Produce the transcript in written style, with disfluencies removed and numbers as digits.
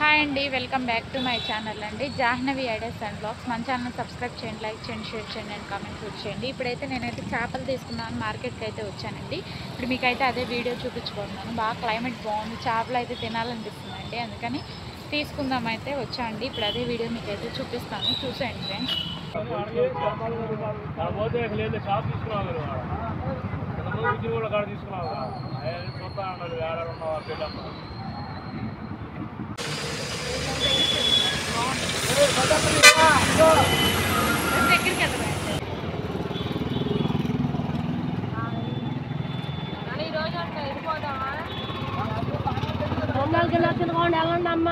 Hi అండి, welcome back to my channel అండి. Jahnavi ideas and blogs. మన ఛానల్ సబ్స్క్రైబ్ చేయండి, లైక్ చేయండి, షేర్ చేయండి అండ్ కామెంట్స్ చేయండి. ఇప్పుడైతే నేనైతే చేపలు తీసుకున్నాను, మార్కెట్కి అయితే వచ్చానండి. ఇప్పుడు మీకైతే అదే వీడియో చూపించుకుంటున్నాను. బాగా క్లైమేట్ బాగుంది, చేపలు అయితే తినాలనిపిస్తుందండి, అందుకని తీసుకుందామైతే వచ్చానండి. ఇప్పుడు అదే వీడియో మీకైతే చూపిస్తాను, చూసేయండి ఫ్రెండ్స్. దగ్గరికి వెళ్తామండి. ఈరోజు అంటే వెళ్ళిపోదామా? 4 కిలో తినకుండా వెళ్ళండి అమ్మ.